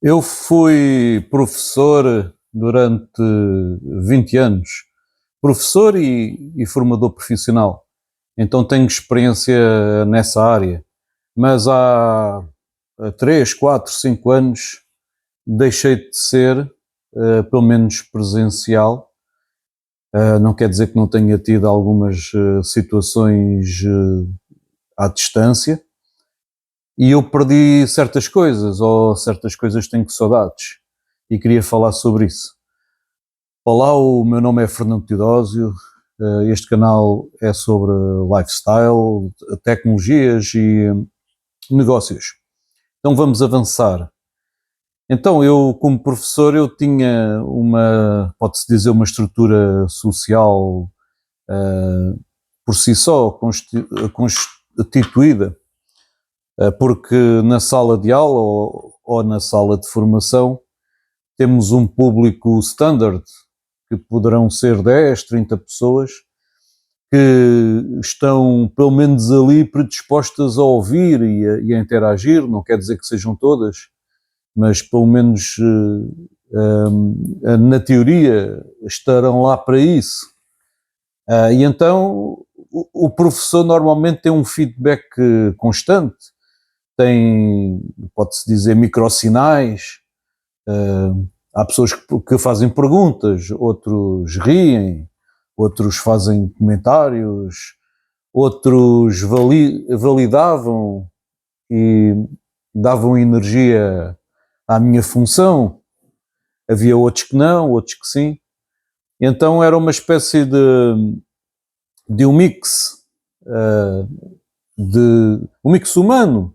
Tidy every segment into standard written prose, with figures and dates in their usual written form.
Eu fui professor durante 20 anos, professor e formador profissional, então tenho experiência nessa área, mas há 3, 4, 5 anos deixei de ser, pelo menos presencial. Não quer dizer que não tenha tido algumas situações à distância, e eu perdi certas coisas, ou certas coisas tenho saudades, e queria falar sobre isso. Olá, o meu nome é Fernando Teodósio. Este canal é sobre lifestyle, tecnologias e negócios. Então vamos avançar. Então eu, como professor, eu tinha pode-se dizer, uma estrutura social por si só constituída, porque na sala de aula ou na sala de formação temos um público standard, que poderão ser 10, 30 pessoas, que estão pelo menos ali predispostas a ouvir e a interagir. Não quer dizer que sejam todas, mas pelo menos na teoria estarão lá para isso. E então o professor normalmente tem um feedback constante, tem, pode-se dizer, microsinais. Há pessoas que fazem perguntas, outros riem, outros fazem comentários, outros validavam e davam energia à minha função. Havia outros que não, outros que sim. Então era uma espécie de um mix, um mix humano,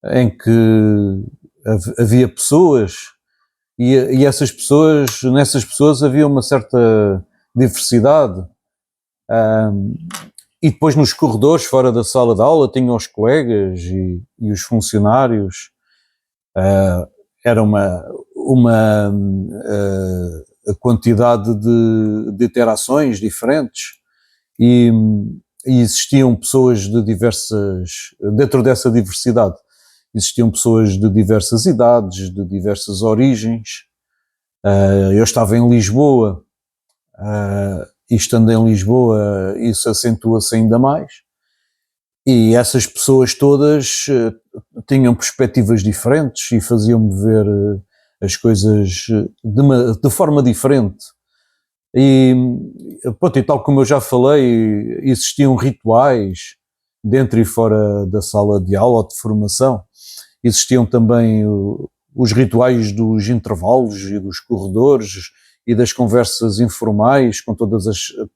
em que havia pessoas e nessas pessoas havia uma certa diversidade. E depois nos corredores, fora da sala de aula, tinham os colegas e os funcionários. Era uma quantidade de interações diferentes, e, e existiam pessoas de dentro dessa diversidade, existiam pessoas de diversas idades, de diversas origens. Eu estava em Lisboa, e estando em Lisboa isso acentua-se ainda mais, e essas pessoas todas tinham perspectivas diferentes e faziam-me ver as coisas de forma diferente. E, pronto, e tal como eu já falei, existiam rituais dentro e fora da sala de aula ou de formação. Existiam também os rituais dos intervalos e dos corredores e das conversas informais com todas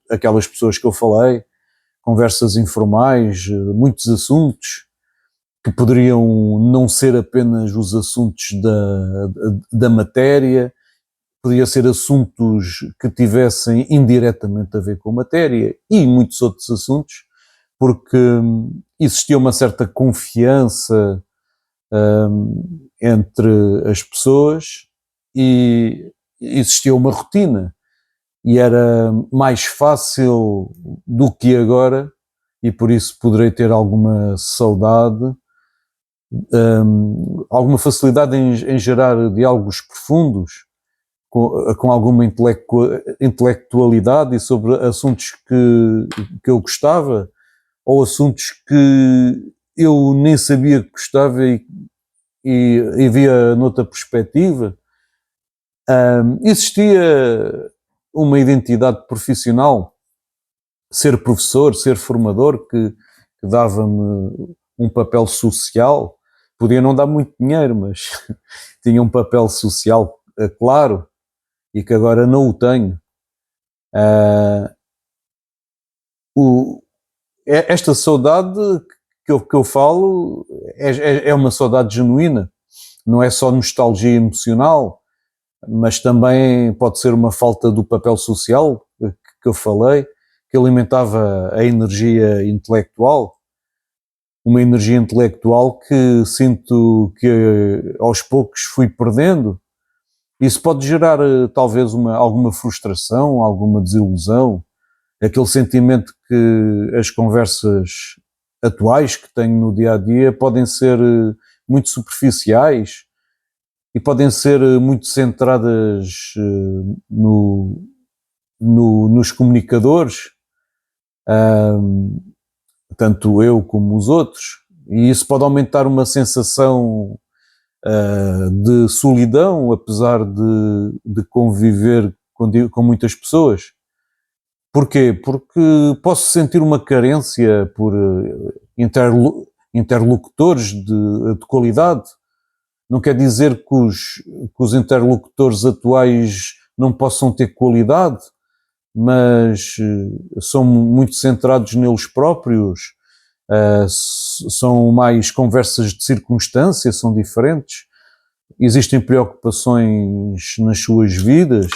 aquelas pessoas que eu falei, conversas informais, muitos assuntos que poderiam não ser apenas os assuntos da matéria, podia ser assuntos que tivessem indiretamente a ver com a matéria e muitos outros assuntos, porque existia uma certa confiança entre as pessoas e existia uma rotina, e era mais fácil do que agora, e por isso poderei ter alguma saudade, alguma facilidade em gerar diálogos profundos, com alguma intelectualidade e sobre assuntos que eu gostava, ou assuntos que eu nem sabia que gostava e via noutra perspectiva. Existia uma identidade profissional, ser professor, ser formador, que dava-me um papel social. Podia não dar muito dinheiro, mas tinha um papel social claro, e que agora não o tenho. Uh, Esta saudade que eu falo é uma saudade genuína, não é só nostalgia emocional, mas também pode ser uma falta do papel social que eu falei, que alimentava a energia intelectual, uma energia intelectual que sinto que aos poucos fui perdendo. Isso pode gerar talvez alguma frustração, alguma desilusão, aquele sentimento que as conversas atuais que tenho no dia a dia podem ser muito superficiais, e podem ser muito centradas nos comunicadores, tanto eu como os outros, e isso pode aumentar uma sensação de solidão, apesar de conviver com muitas pessoas. Porquê? Porque posso sentir uma carência por interlocutores de qualidade. Não quer dizer que os interlocutores atuais não possam ter qualidade, mas são muito centrados neles próprios, são mais conversas de circunstância, são diferentes, existem preocupações nas suas vidas,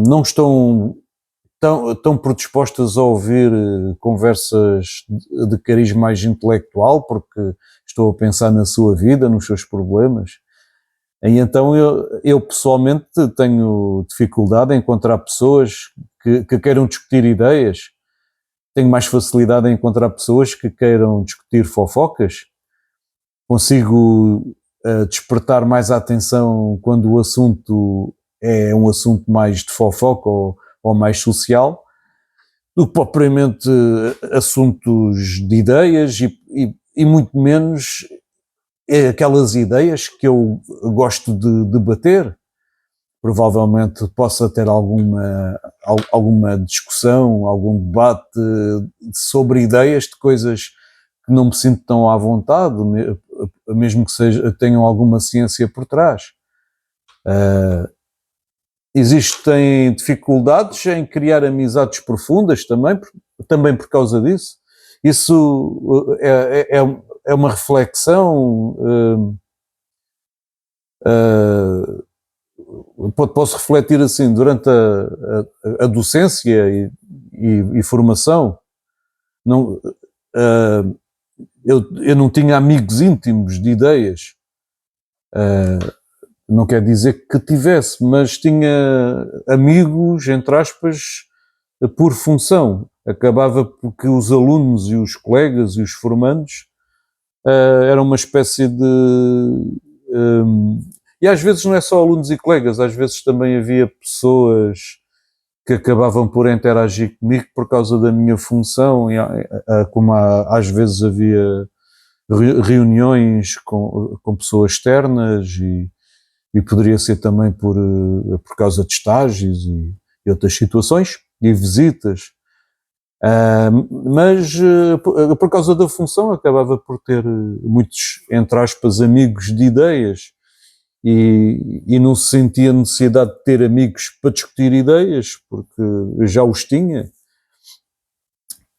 não estão tão predispostas a ouvir conversas de cariz mais intelectual, porque estou a pensar na sua vida, nos seus problemas. E então eu pessoalmente tenho dificuldade em encontrar pessoas que queiram discutir ideias. Tenho mais facilidade em encontrar pessoas que queiram discutir fofocas. Consigo despertar mais a atenção quando o assunto é um assunto mais de fofoca ou mais social, do que propriamente assuntos de ideias e muito menos aquelas ideias que eu gosto de debater. Provavelmente possa ter alguma discussão, algum debate sobre ideias de coisas que não me sinto tão à vontade, mesmo que tenham alguma ciência por trás. Existem dificuldades em criar amizades profundas também por causa disso. Isso é uma reflexão. Posso refletir assim, durante a docência e formação, eu não tinha amigos íntimos de ideias. Não quer dizer que tivesse, mas tinha amigos, entre aspas, por função. Acabava porque os alunos e os colegas e os formandos eram uma espécie de... e às vezes não é só alunos e colegas, às vezes também havia pessoas que acabavam por interagir comigo por causa da minha função, como às vezes havia reuniões com pessoas externas e poderia ser também por causa de estágios e outras situações e visitas. Mas por causa da função acabava por ter muitos, entre aspas, amigos de ideias e não se sentia necessidade de ter amigos para discutir ideias, porque eu já os tinha.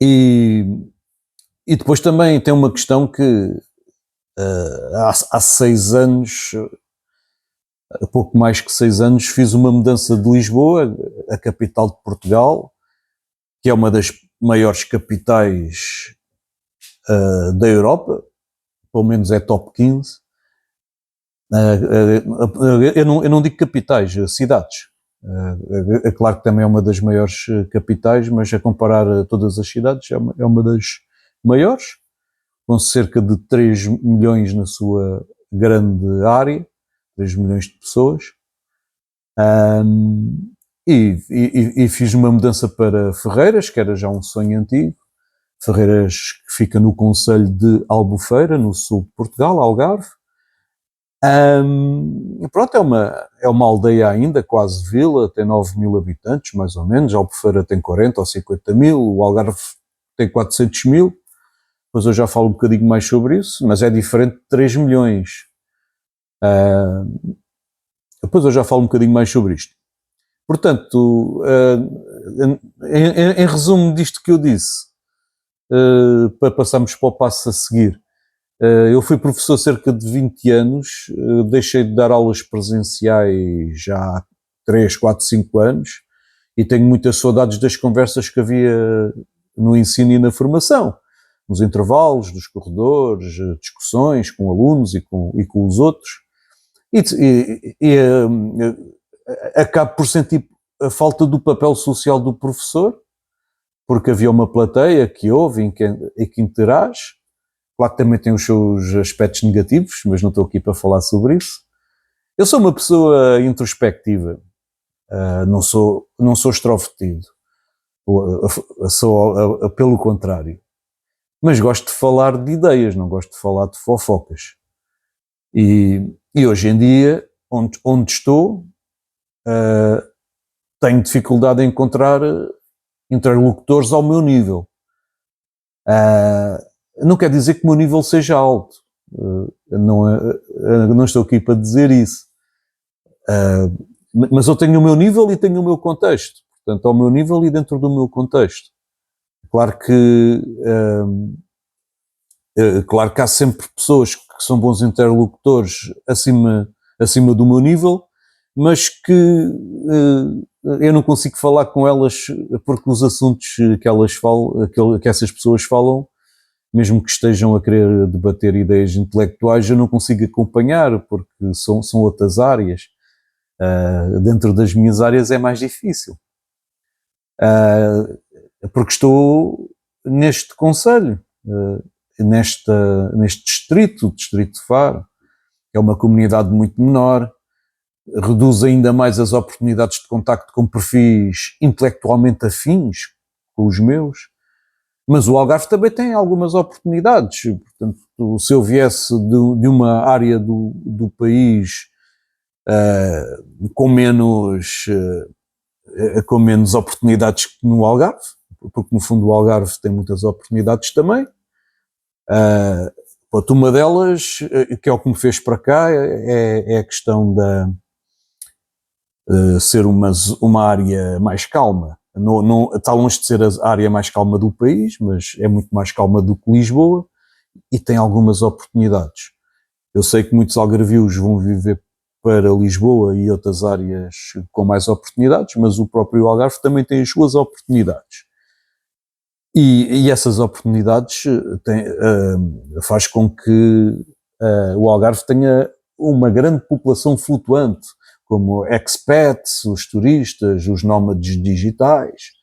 E depois também tem uma questão que há 6 anos, pouco mais que 6 anos, fiz uma mudança de Lisboa, a capital de Portugal, que é uma das maiores capitais da Europa, pelo menos é top 15. Eu não digo capitais, cidades. É claro que também é uma das maiores capitais, mas a comparar todas as cidades é uma das maiores, com cerca de 3 milhões na sua grande área, 3 milhões de pessoas. E fiz uma mudança para Ferreiras, que era já um sonho antigo. Ferreiras, que fica no concelho de Albufeira, no sul de Portugal, Algarve. Pronto, é uma aldeia ainda, quase vila, tem 9 mil habitantes, mais ou menos. Albufeira tem 40 ou 50 mil, o Algarve tem 400 mil. Depois eu já falo um bocadinho mais sobre isso, mas é diferente de 3 milhões. Depois eu já falo um bocadinho mais sobre isto. Portanto, em resumo disto que eu disse, para passarmos para o passo a seguir, eu fui professor cerca de 20 anos, deixei de dar aulas presenciais já há 3, 4, 5 anos e tenho muitas saudades das conversas que havia no ensino e na formação, nos intervalos, dos corredores, discussões com alunos e com os outros. Acabo por sentir a falta do papel social do professor, porque havia uma plateia que ouve e que interage. Claro que também tem os seus aspectos negativos, mas não estou aqui para falar sobre isso. Eu sou uma pessoa introspectiva, não sou extrovertido, sou pelo contrário. Mas gosto de falar de ideias, não gosto de falar de fofocas. E hoje em dia, onde estou, tenho dificuldade em encontrar interlocutores ao meu nível. Não quer dizer que o meu nível seja alto. Não estou aqui para dizer isso. Mas eu tenho o meu nível e tenho o meu contexto. Portanto, ao meu nível e dentro do meu contexto. Claro que há sempre pessoas que são bons interlocutores acima do meu nível, mas que eu não consigo falar com elas porque os assuntos que elas falam, que essas pessoas falam, mesmo que estejam a querer debater ideias intelectuais, eu não consigo acompanhar porque são outras áreas. Dentro das minhas áreas é mais difícil. Porque estou neste concelho, neste distrito, o distrito de Faro, que é uma comunidade muito menor, reduz ainda mais as oportunidades de contacto com perfis intelectualmente afins com os meus, mas o Algarve também tem algumas oportunidades. Portanto, se eu viesse de uma área do país com menos oportunidades que no Algarve, porque no fundo o Algarve tem muitas oportunidades também. Uma delas, que é o que me fez para cá, é a questão da ser uma área mais calma. Não, está longe de ser a área mais calma do país, mas é muito mais calma do que Lisboa e tem algumas oportunidades. Eu sei que muitos algarvios vão viver para Lisboa e outras áreas com mais oportunidades, mas o próprio Algarve também tem as suas oportunidades. E essas oportunidades faz com que o Algarve tenha uma grande população flutuante, como expats, os turistas, os nómades digitais,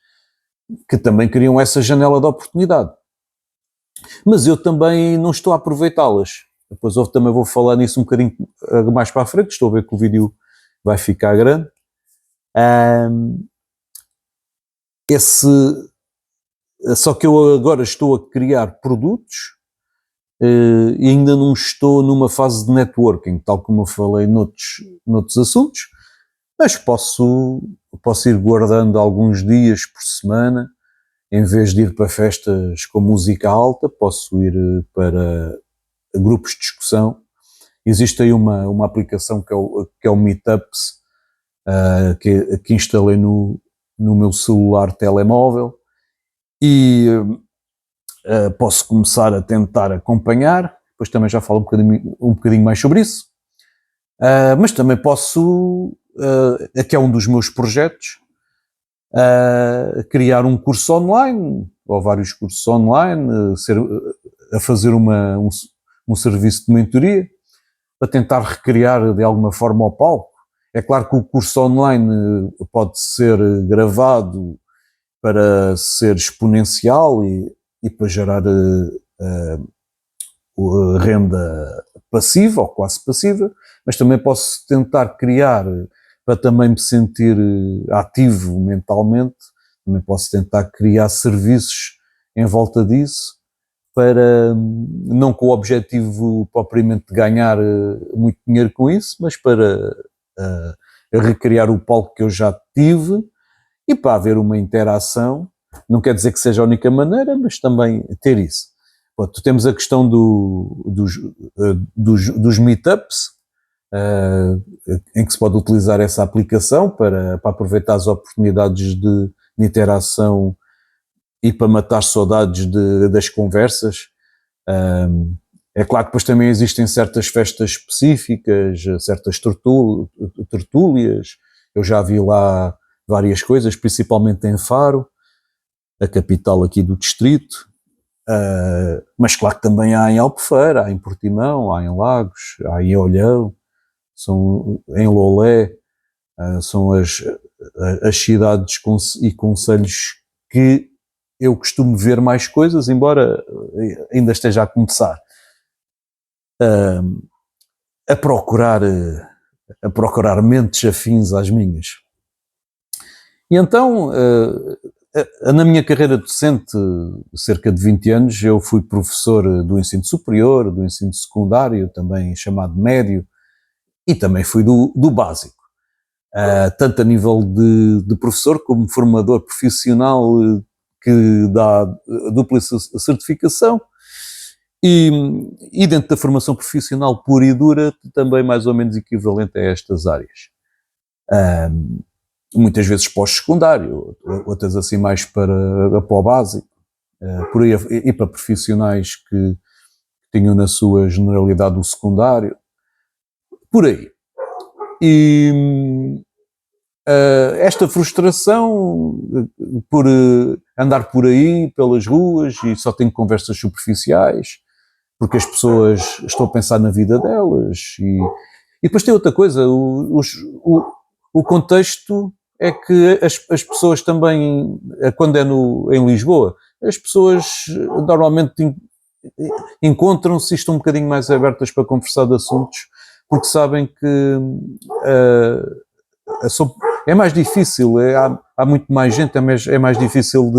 que também criam essa janela de oportunidade. Mas eu também não estou a aproveitá-las. Depois eu também vou falar nisso um bocadinho mais para a frente, estou a ver que o vídeo vai ficar grande. Só que eu agora estou a criar produtos e ainda não estou numa fase de networking, tal como eu falei noutros assuntos, mas posso ir guardando alguns dias por semana, em vez de ir para festas com música alta, posso ir para grupos de discussão. Existe aí uma aplicação que é o Meetups, que instalei no meu celular telemóvel, e posso começar a tentar acompanhar. Depois também já falo um bocadinho mais sobre isso. Mas também posso, que é um dos meus projetos, criar um curso online, ou vários cursos online, a fazer um serviço de mentoria, para tentar recriar de alguma forma o palco. É claro que o curso online pode ser gravado para ser exponencial e para gerar renda passiva ou quase passiva, mas também posso tentar criar, para também me sentir ativo mentalmente, também posso tentar criar serviços em volta disso, para não com o objetivo propriamente de ganhar muito dinheiro com isso, mas para recriar o palco que eu já tive e para haver uma interação. Não quer dizer que seja a única maneira, mas também ter isso. Pronto, temos a questão dos meetups, em que se pode utilizar essa aplicação para aproveitar as oportunidades de interação e para matar saudades das conversas. É claro que depois também existem certas festas específicas, certas tertúlias. Eu já vi lá várias coisas, principalmente em Faro, a capital aqui do distrito. Mas claro que também há em Albufeira, há em Portimão, há em Lagos, há em Olhão, em Lolé, são as cidades e concelhos que eu costumo ver mais coisas, embora ainda esteja a começar a procurar a procurar mentes afins às minhas. E então, na minha carreira docente, cerca de 20 anos, eu fui professor do ensino superior, do ensino secundário, também chamado médio, e também fui do básico. Tanto a nível de professor como formador profissional que dá dupla certificação, e dentro da formação profissional pura e dura, também mais ou menos equivalente a estas áreas. Muitas vezes pós-secundário, outras assim mais para o básico, por aí, e para profissionais que tinham na sua generalidade o secundário, por aí. E esta frustração por andar por aí, pelas ruas, e só tenho conversas superficiais, porque as pessoas estão a pensar na vida delas, e depois tem outra coisa, o contexto é que as pessoas também, quando é em Lisboa, as pessoas normalmente encontram-se e estão um bocadinho mais abertas para conversar de assuntos, porque sabem que é mais difícil, há muito mais gente, é mais difícil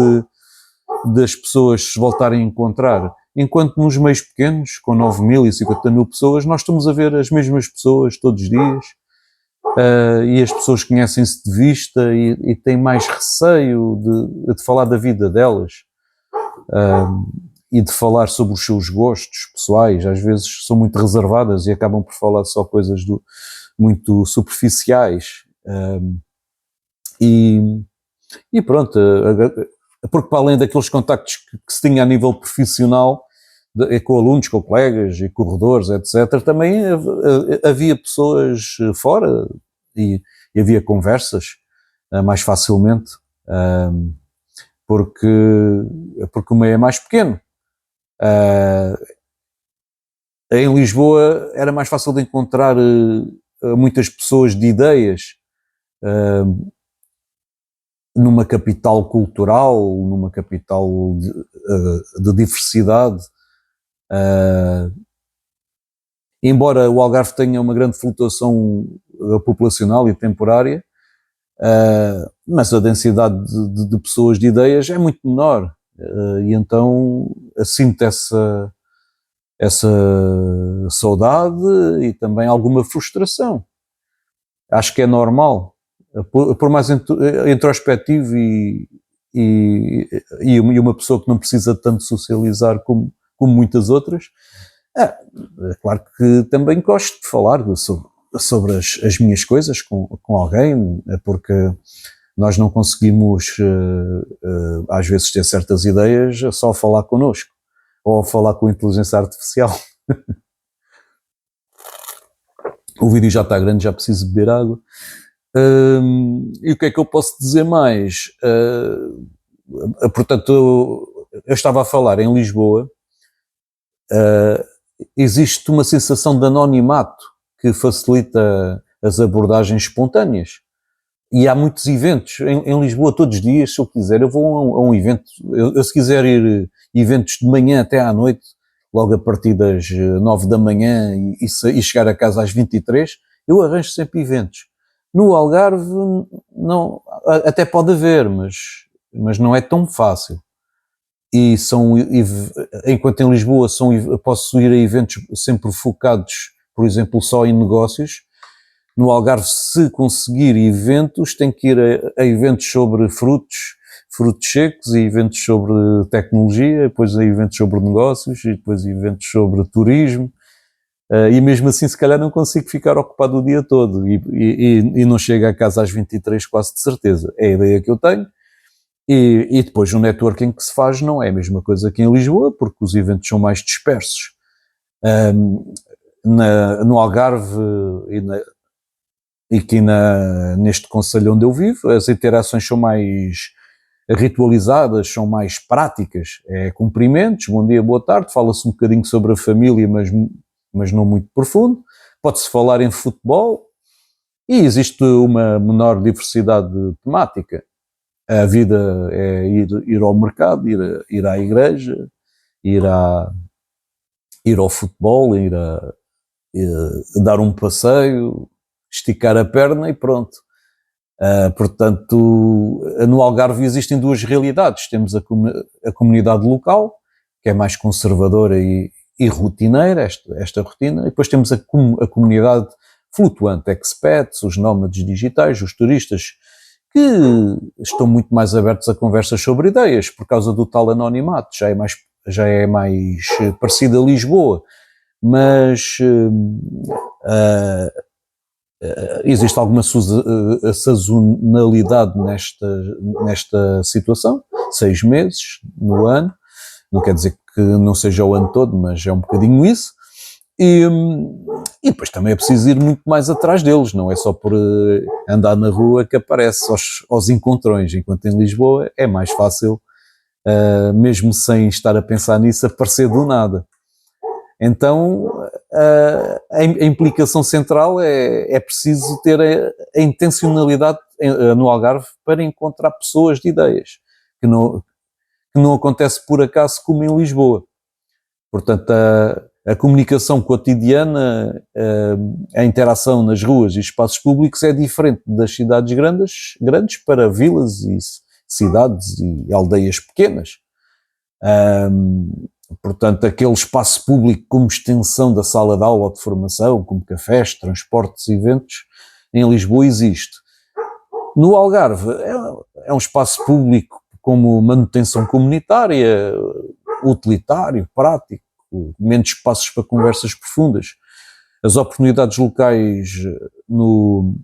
das pessoas se voltarem a encontrar. Enquanto nos meios pequenos, com 9.000 e 50.000 pessoas, nós estamos a ver as mesmas pessoas todos os dias, e as pessoas conhecem-se de vista e têm mais receio de falar da vida delas, e de falar sobre os seus gostos pessoais. Às vezes são muito reservadas e acabam por falar só coisas muito superficiais. E pronto, porque para além daqueles contactos que se tinha a nível profissional, com alunos, com colegas e corredores, etc., também havia pessoas fora e havia conversas mais facilmente, porque o meio é mais pequeno. Em Lisboa era mais fácil de encontrar muitas pessoas de ideias, numa capital cultural, numa capital de diversidade. Embora o Algarve tenha uma grande flutuação populacional e temporária, mas a densidade de pessoas de ideias é muito menor, e então sinto essa saudade e também alguma frustração. Acho que é normal, por mais introspectivo e uma pessoa que não precisa tanto socializar como muitas outras. É claro que também gosto de falar sobre as minhas coisas com alguém, porque nós não conseguimos às vezes ter certas ideias só falar connosco, ou falar com a inteligência artificial. O vídeo já está grande, já preciso beber água. E o que é que eu posso dizer mais? Portanto, eu estava a falar em Lisboa, existe uma sensação de anonimato que facilita as abordagens espontâneas. E há muitos eventos em Lisboa todos os dias. Se eu quiser, eu vou a um evento. Eu se quiser ir eventos de manhã até à noite, logo a partir das 9 da manhã e chegar a casa às 23, eu arranjo sempre eventos. No Algarve, não, até pode haver, mas não é tão fácil. Enquanto em Lisboa posso ir a eventos sempre focados, por exemplo, só em negócios. No Algarve, se conseguir eventos, tem que ir a eventos sobre frutos secos, e eventos sobre tecnologia, depois a eventos sobre negócios, e depois eventos sobre turismo, e mesmo assim se calhar não consigo ficar ocupado o dia todo, e não chego a casa às 23 quase de certeza. É a ideia que eu tenho. E depois o networking que se faz não é a mesma coisa que em Lisboa, porque os eventos são mais dispersos. No Algarve e aqui neste concelho onde eu vivo, as interações são mais ritualizadas, são mais práticas. É cumprimentos, bom dia, boa tarde, fala-se um bocadinho sobre a família, mas não muito profundo. Pode-se falar em futebol, e existe uma menor diversidade temática. A vida é ir ao mercado, ir à igreja, ir ao futebol, ir dar um passeio, esticar a perna e pronto. Portanto, no Algarve existem duas realidades. Temos a comunidade local, que é mais conservadora e rotineira, esta rotina, e depois temos a comunidade flutuante, expats, os nómadas digitais, os turistas, que estão muito mais abertos a conversas sobre ideias, por causa do tal anonimato, já é mais parecido a Lisboa, mas existe alguma sazonalidade nesta situação, 6 meses no ano, não quer dizer que não seja o ano todo, mas é um bocadinho isso, e depois também é preciso ir muito mais atrás deles, não é só por andar na rua que aparece aos encontrões, enquanto em Lisboa é mais fácil, mesmo sem estar a pensar nisso, aparecer do nada. Então, a implicação central é preciso ter a intencionalidade no Algarve para encontrar pessoas de ideias, que não acontece por acaso como em Lisboa. Portanto, a comunicação cotidiana, a interação nas ruas e espaços públicos é diferente das cidades grandes para vilas e cidades e aldeias pequenas. Portanto, aquele espaço público como extensão da sala de aula ou de formação, como cafés, transportes, eventos, em Lisboa existe. No Algarve é um espaço público como manutenção comunitária, utilitário, prático, menos espaços para conversas profundas. As oportunidades locais no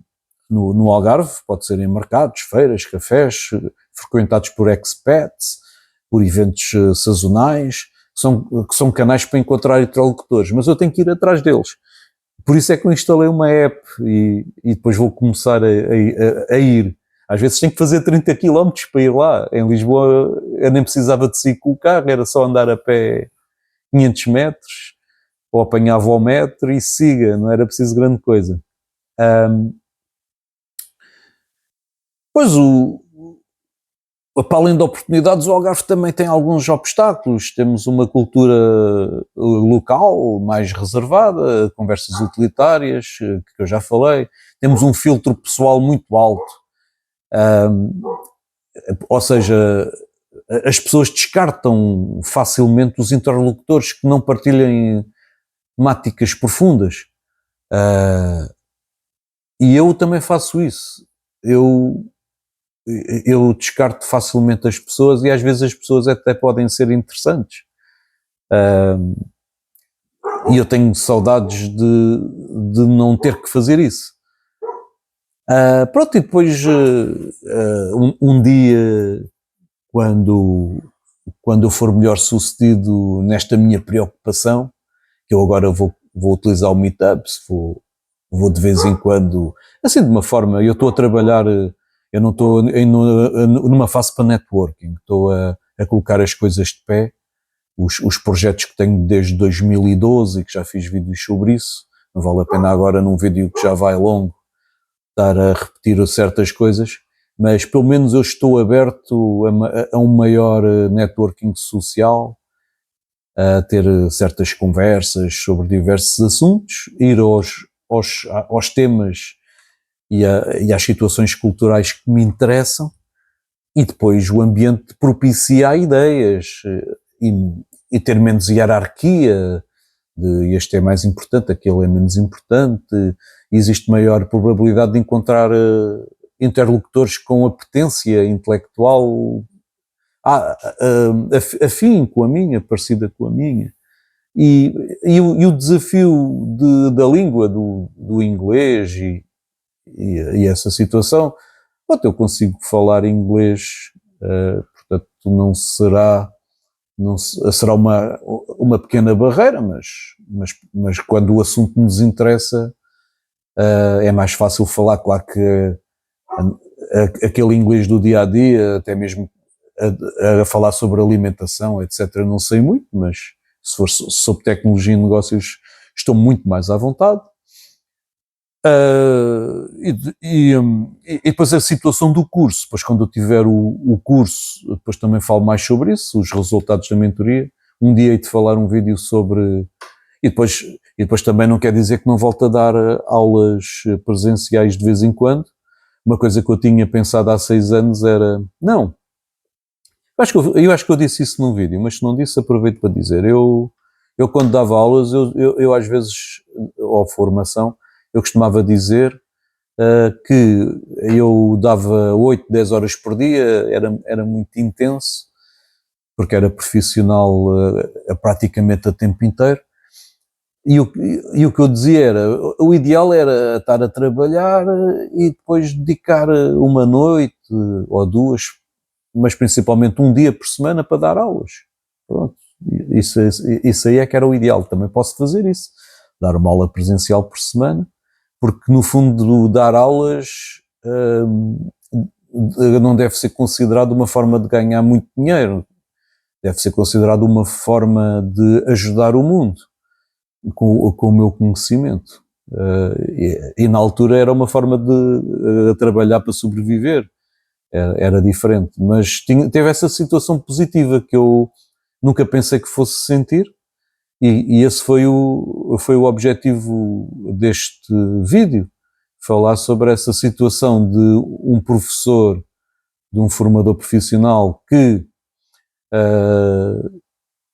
Algarve, pode ser em mercados, feiras, cafés, frequentados por expats, por eventos sazonais, que são canais para encontrar interlocutores, mas eu tenho que ir atrás deles. Por isso é que eu instalei uma app e depois vou começar a ir. Às vezes tenho que fazer 30 km para ir lá. Em Lisboa eu nem precisava de sair com o carro, era só andar a pé 500 metros, ou apanhava o metro e siga, não era preciso grande coisa. Pois para além de oportunidades, o Algarve também tem alguns obstáculos. Temos uma cultura local mais reservada, conversas utilitárias, que eu já falei. Temos um filtro pessoal muito alto. Ou seja, as pessoas descartam facilmente os interlocutores que não partilhem temáticas profundas. E eu também faço isso. Eu descarto facilmente as pessoas e às vezes as pessoas até podem ser interessantes. E eu tenho saudades de não ter que fazer isso. Pronto, e depois um dia, quando eu for melhor sucedido nesta minha preocupação, que eu agora vou utilizar o Meetups, vou de vez em quando, assim de uma forma, eu estou a trabalhar. Eu não estou numa fase para networking, estou a colocar as coisas de pé, os projetos que tenho desde 2012 e que já fiz vídeos sobre isso. Não vale a pena agora num vídeo que já vai longo estar a repetir certas coisas, mas pelo menos eu estou aberto a um maior networking social, a ter certas conversas sobre diversos assuntos, ir aos temas e às situações culturais que me interessam, e depois o ambiente propicia ideias e ter menos hierarquia de este é mais importante, aquele é menos importante, existe maior probabilidade de encontrar interlocutores com apetência intelectual afim com a minha, parecida com a minha. E o desafio da língua, do inglês e essa situação, pronto, eu consigo falar inglês, portanto será uma pequena barreira, mas quando o assunto nos interessa, é mais fácil falar. Claro que aquele inglês do dia a dia, até mesmo a falar sobre alimentação, etc., não sei muito, mas se for sobre tecnologia e negócios estou muito mais à vontade. E depois a situação do curso, depois quando eu tiver o curso, depois também falo mais sobre isso, os resultados da mentoria. Um dia hei de falar um vídeo sobre, e depois E depois também não quer dizer que não volte a dar aulas presenciais de vez em quando. Uma coisa que eu tinha pensado há 6 anos era, não, eu acho que eu disse isso num vídeo, mas se não disse, aproveito para dizer. Eu quando dava aulas, eu às vezes, ou formação, eu costumava dizer que eu dava 8, 10 horas por dia, era muito intenso, porque era profissional praticamente a tempo inteiro. E o que eu dizia era, o ideal era estar a trabalhar e depois dedicar uma noite ou duas, mas principalmente um dia por semana para dar aulas. Pronto. Isso aí é que era o ideal. Também posso fazer isso, dar uma aula presencial por semana, porque no fundo dar aulas não deve ser considerado uma forma de ganhar muito dinheiro, deve ser considerado uma forma de ajudar o mundo com o meu conhecimento. E na altura era uma forma de trabalhar para sobreviver, era diferente, mas teve essa situação positiva que eu nunca pensei que fosse sentir, e esse foi o objetivo deste vídeo, falar sobre essa situação de um professor, de um formador profissional que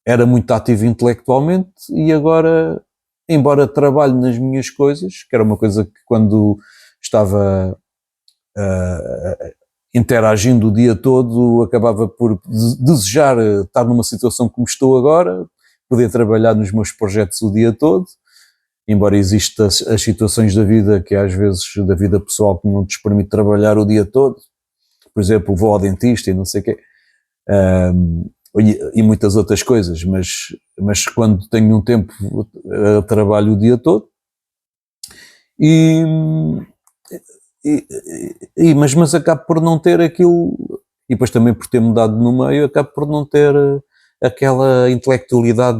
era muito ativo intelectualmente e agora, embora trabalhe nas minhas coisas, que era uma coisa que quando estava interagindo o dia todo, acabava por desejar estar numa situação como estou agora, poder trabalhar nos meus projetos o dia todo, embora existam as situações da vida, que às vezes da vida pessoal, que não te permite trabalhar o dia todo. Por exemplo, vou ao dentista e não sei o quê, e muitas outras coisas, mas quando tenho um tempo, trabalho o dia todo. Mas acabo por não ter aquilo, e depois também por ter mudado no meio, acabo por não ter aquela intelectualidade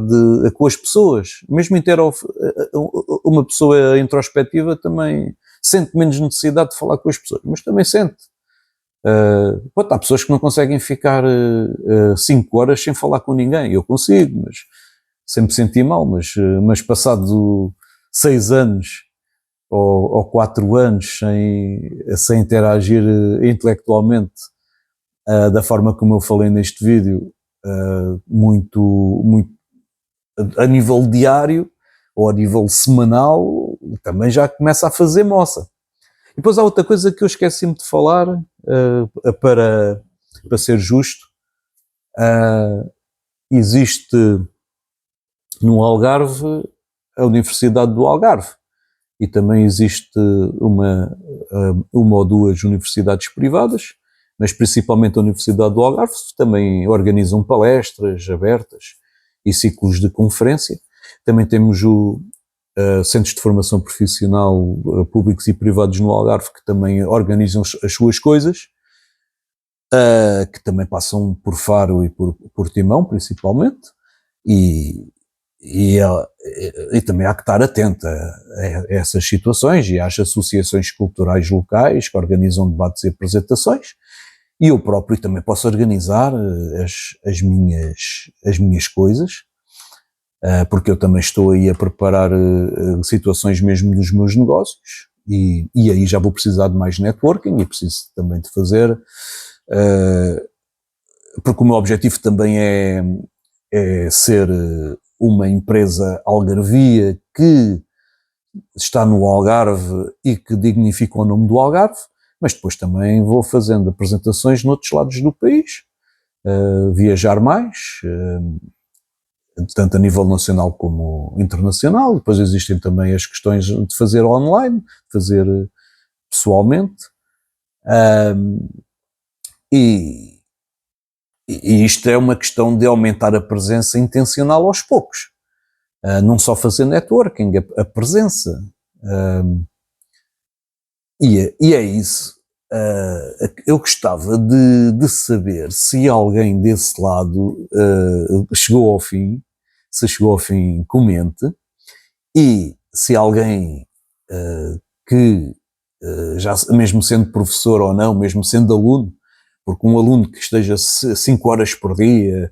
com as pessoas. Mesmo uma pessoa introspectiva também sente menos necessidade de falar com as pessoas, mas também sente. Há pessoas que não conseguem ficar 5 horas sem falar com ninguém. Eu consigo, mas sempre senti mal, mas passado 6 anos ou 4 anos sem interagir intelectualmente da forma como eu falei neste vídeo, muito a nível diário ou a nível semanal, também já começa a fazer moça. E depois há outra coisa que eu esqueci-me de falar, para ser justo. Existe no Algarve a Universidade do Algarve, e também existe uma ou duas universidades privadas, mas principalmente a Universidade do Algarve também organizam palestras abertas e ciclos de conferência. Também temos centros de formação profissional públicos e privados no Algarve que também organizam as suas coisas, que também passam por Faro e por Portimão principalmente, e também há que estar atento a essas situações, e às associações culturais locais que organizam debates e apresentações, e eu próprio também posso organizar as minhas coisas, porque eu também estou aí a preparar situações mesmo dos meus negócios, e aí já vou precisar de mais networking, e preciso também de fazer, porque o meu objetivo também é ser uma empresa algarvia que está no Algarve e que dignifica o nome do Algarve, mas depois também vou fazendo apresentações noutros lados do país, viajar mais, tanto a nível nacional como internacional. Depois existem também as questões de fazer online, fazer pessoalmente, e isto é uma questão de aumentar a presença intencional aos poucos, não só fazer networking, a presença, e é isso. Eu gostava de saber se alguém desse lado chegou ao fim. Se chegou ao fim, comente. E se alguém que, já mesmo sendo professor ou não, mesmo sendo aluno, porque um aluno que esteja 5 horas por dia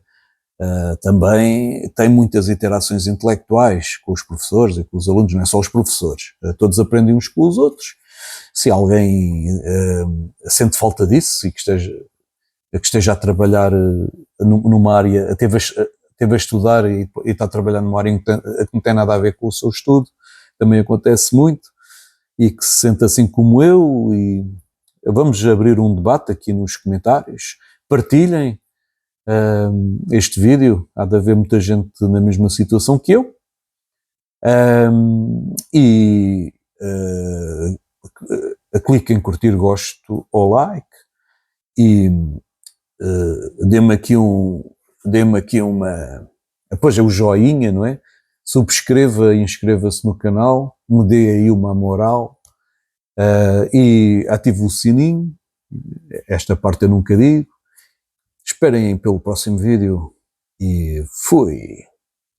Também tem muitas interações intelectuais com os professores e com os alunos, não é só os professores, todos aprendem uns com os outros. Se alguém sente falta disso e que esteja a trabalhar numa área, teve a estudar e está a trabalhar numa área que não tem nada a ver com o seu estudo, também acontece muito, e que se sente assim como eu, e vamos abrir um debate aqui nos comentários, partilhem este vídeo, há de haver muita gente na mesma situação que eu, e clique em curtir, gosto ou like, e dê-me aqui uma, depois é o joinha, não é? Subscreva e inscreva-se no canal, me dê aí uma moral, e ative o sininho, esta parte eu nunca digo. Esperem pelo próximo vídeo e fui!